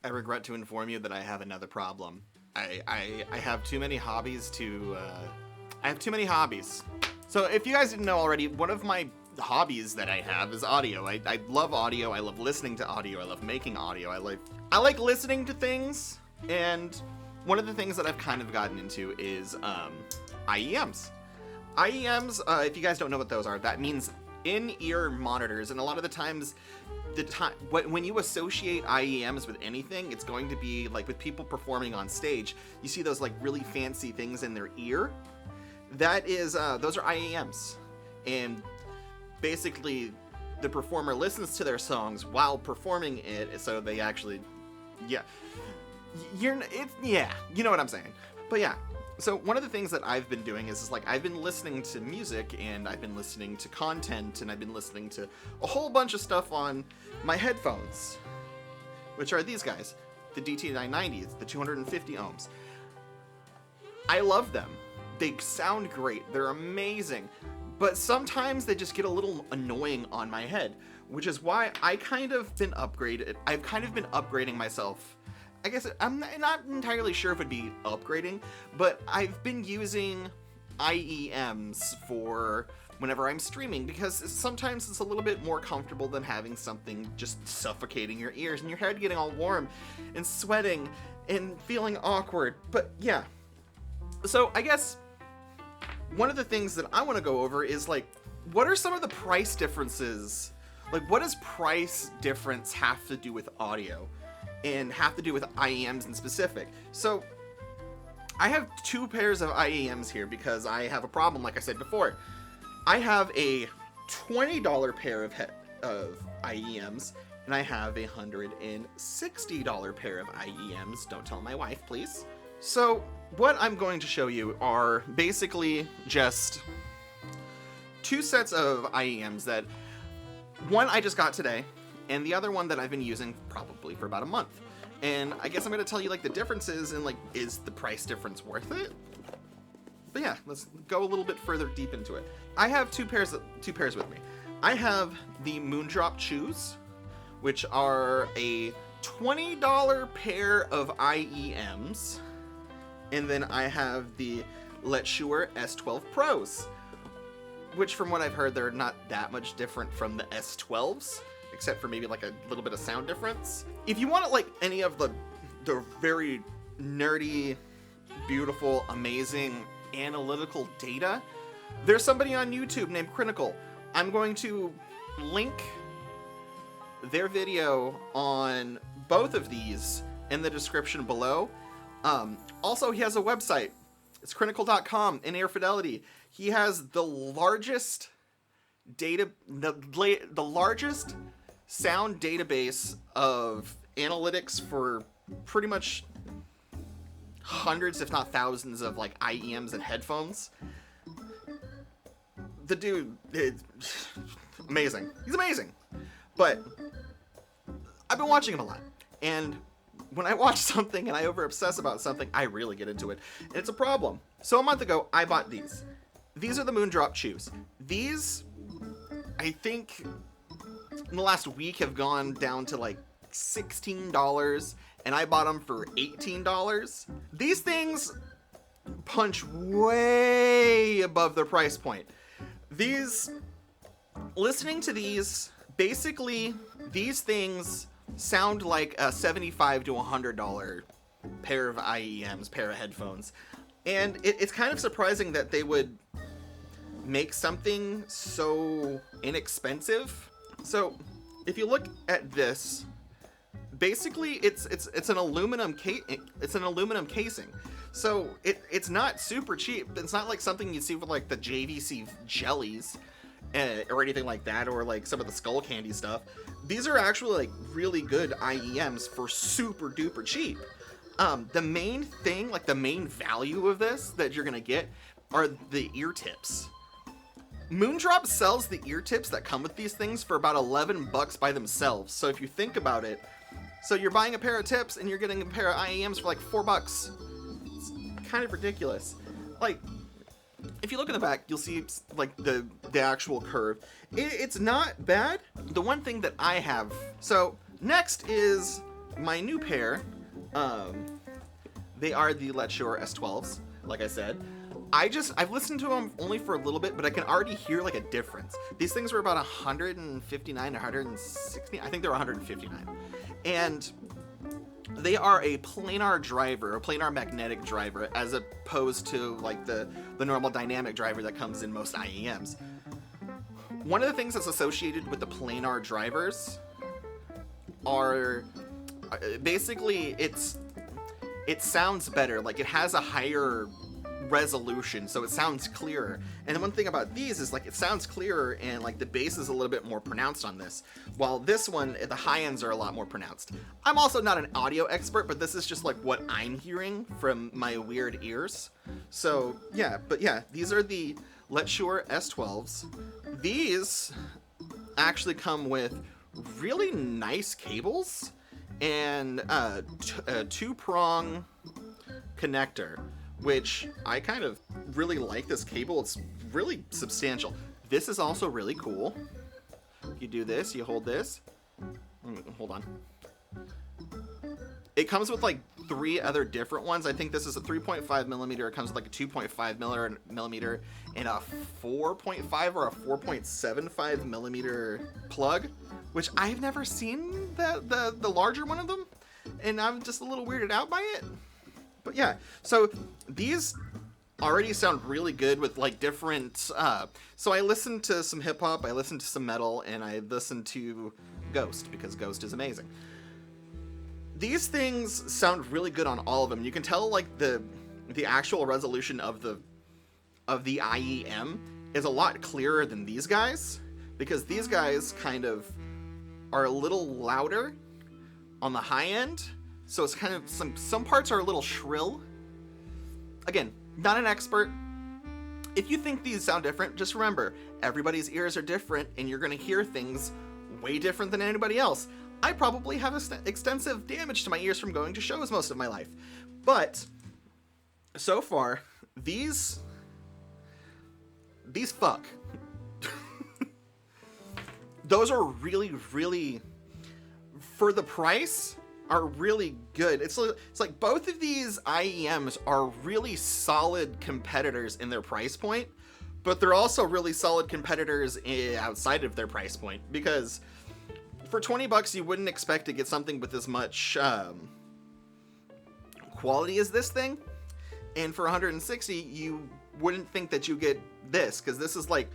I regret to inform you that I have another problem. I have too many hobbies to, I have too many hobbies. So if you guys didn't know already, one of my hobbies that I have is audio. I love audio. I love listening to audio. I love making audio. I like listening to things. And one of the things that I've kind of gotten into is IEMs. IEMs, if you guys don't know what those are, that means in-ear monitors. And a lot of the times, when you associate IEMs with anything, it's going to be like with people performing on stage. You see those like really fancy things in their ear. That is, those are IEMs. And basically, the performer listens to their songs while performing it, so they actually, yeah, you know what I'm saying. But yeah, so one of the things that I've been doing is like I've been listening to music, and I've been listening to content, and I've been listening to a whole bunch of stuff on my headphones, which are these guys, the DT990s, the 250 ohms. I love them. They sound great. They're amazing. But sometimes they just get a little annoying on my head, which is why I've kind of been upgrading myself. I guess I'm not entirely sure if it'd be upgrading, but I've been using IEMs for whenever I'm streaming, because sometimes it's a little bit more comfortable than having something just suffocating your ears and your head getting all warm and sweating and feeling awkward. But yeah, so I guess one of the things that I want to go over is like, what are some of the price differences? Like, what does price difference have to do with audio and have to do with IEMs in specific? So I have two pairs of IEMs here because I have a problem, like I said before. I have a $20 pair of IEMs, and I have a $160 pair of IEMs. Don't tell my wife, please. So what I'm going to show you are basically just two sets of IEMs that one I just got today, and the other one that I've been using probably for about a month. And I guess I'm going to tell you like the differences and like, is the price difference worth it? But yeah, let's go a little bit further deep into it. I have two pairs with me. I have the Moondrop Chews, which are a $20 pair of IEMs. And then I have the Let's Shure S12 Pros, which from what I've heard, they're not that much different from the S12s, except for maybe like a little bit of sound difference. If you want like any of the very nerdy, beautiful, amazing analytical data, there's somebody on YouTube named Crinacles. I'm going to link their video on both of these in the description below. Also, he has a website. It's crinacles.com in Air Fidelity. He has the largest the largest sound database of analytics for pretty much hundreds, if not thousands, of like IEMs and headphones. The dude is amazing. He's amazing. But I've been watching him a lot, and when I watch something and I over-obsess about something, I really get into it. And it's a problem. So a month ago, I bought these. These are the Moondrop Chews. These, I think, in the last week have gone down to like $16, and I bought them for $18. These things punch way above their price point. Listening to these, basically, these things sound like a $75 to $100 pair of IEMs, pair of headphones. And it's kind of surprising that they would make something so inexpensive. So if you look at this, basically it's an aluminum casing. So it's not super cheap. It's not like something you see with like the JVC jellies or anything like that, or like some of the Skull Candy stuff. These are actually like really good IEMs for super duper cheap. The main thing, like the main value of this that you're gonna get, are the ear tips. Moondrop sells the ear tips that come with these things for about $11 by themselves. So if you think about it, so you're buying a pair of tips and you're getting a pair of IEMs for like $4. It's kind of ridiculous. Like, if you look in the back, you'll see like the actual curve. It's not bad. The one thing that I have, so next is my new pair, they are the Let's Shure S12s, like I said. I've listened to them only for a little bit, but I can already hear like a difference. These things were about 159, 160, I think they're 159. And they are a planar driver, a planar magnetic driver, as opposed to like the normal dynamic driver that comes in most IEMs. One of the things that's associated with the planar drivers are basically it sounds better, like it has a higher resolution, so it sounds clearer. And the one thing about these is like it sounds clearer and like the bass is a little bit more pronounced on this, while this one, the high ends are a lot more pronounced. I'm also not an audio expert, but this is just like what I'm hearing from my weird ears. So yeah, but yeah, these are the Let's Shure S12s. These actually come with really nice cables and a two-prong connector, which I kind of really like this cable. It's really substantial. This is also really cool. You do this, you hold this. Hold on. It comes with like 3 other different ones. I think this is a 3.5 millimeter. It comes with like a 2.5 millimeter and a 4.5 or a 4.75 millimeter plug, which I've never seen the larger one of them, and I'm just a little weirded out by it. But yeah, so these already sound really good with like different, so I listened to some hip hop, I listened to some metal, and I listened to Ghost, because Ghost is amazing. These things sound really good on all of them. You can tell like the actual resolution of the IEM is a lot clearer than these guys, because these guys kind of are a little louder on the high end. So it's kind of, some parts are a little shrill. Again, not an expert. If you think these sound different, just remember, everybody's ears are different and you're gonna hear things way different than anybody else. I probably have extensive damage to my ears from going to shows most of my life. But so far, these fuck. Those are really, really, for the price, are really good. It's like both of these IEMs are really solid competitors in their price point, but they're also really solid competitors outside of their price point, because for 20 bucks you wouldn't expect to get something with as much quality as this thing, and for 160 you wouldn't think that you get this, because this is like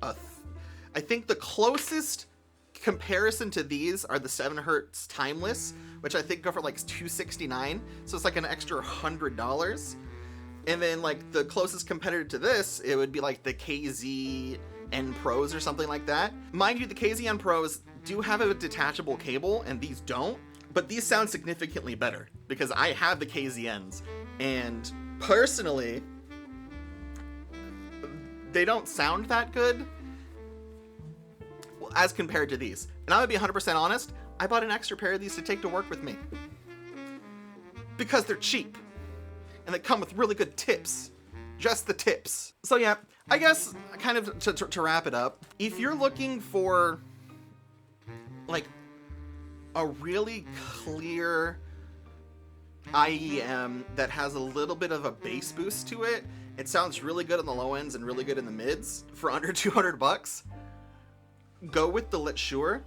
I think the closest comparison to these are the 7 Hertz Timeless, which I think go for like $269, so it's like an extra $100. And then like the closest competitor to this, it would be like the KZN Pros or something like that. Mind you, the KZN Pros do have a detachable cable and these don't, but these sound significantly better because I have the KZNs, and personally they don't sound that good as compared to these. And I'm gonna be 100% honest, I bought an extra pair of these to take to work with me because they're cheap and they come with really good tips. Just the tips. So yeah, I guess kind of to wrap it up, if you're looking for like a really clear IEM that has a little bit of a bass boost to it, it sounds really good on the low ends and really good in the mids for under 200 bucks, go with the Let's Shure.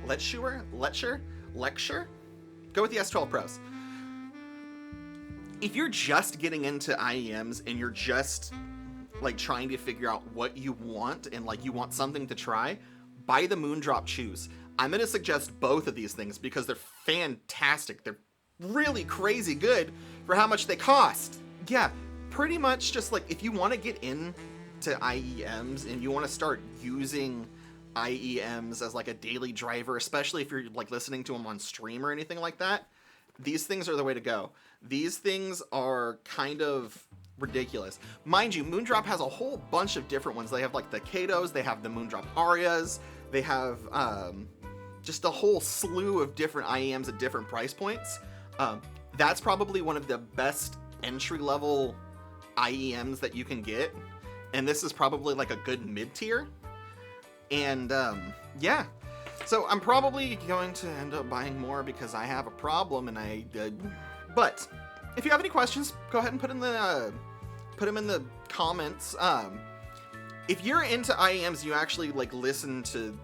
Go with the S12 Pros. If you're just getting into IEMs and you're just like trying to figure out what you want and like you want something to try, buy the Moondrop Chews. I'm gonna suggest both of these things because they're fantastic. They're really crazy good for how much they cost. Yeah, pretty much just like if you want to get into IEMs and you want to start using IEMs as like a daily driver, especially if you're like listening to them on stream or anything like that, these things are the way to go. These things are kind of ridiculous. Mind you, Moondrop has a whole bunch of different ones. They have like the Katos, they have the Moondrop Arias, they have just a whole slew of different IEMs at different price points. That's probably one of the best entry-level IEMs that you can get, and this is probably like a good mid-tier. And yeah, So I'm probably going to end up buying more because I have a problem, and but if you have any questions, go ahead and put them in the comments. If you're into IEMs, you actually like listen to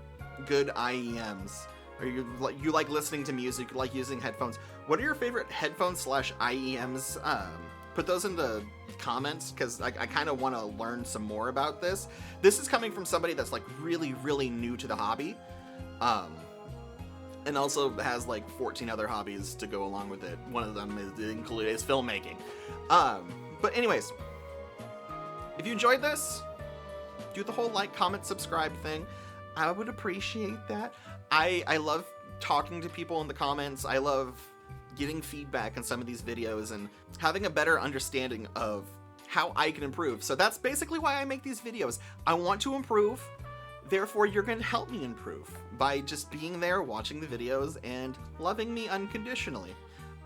good IEMs, or you like listening to music, you like using headphones. What are your favorite headphones / IEMs? Put those in the comments, because I kind of want to learn some more about this. This is coming from somebody that's like really, really new to the hobby, and also has like 14 other hobbies to go along with it. One of them is filmmaking. But anyways, if you enjoyed this, do the whole like, comment, subscribe thing. I would appreciate that. I love talking to people in the comments. I love getting feedback on some of these videos and having a better understanding of how I can improve. So that's basically why I make these videos. I want to improve, therefore you're going to help me improve by just being there, watching the videos, and loving me unconditionally.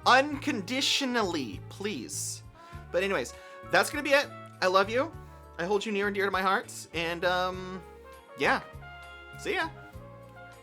Unconditionally, please. But anyways, that's going to be it. I love you. I hold you near and dear to my heart. And, yeah. See ya.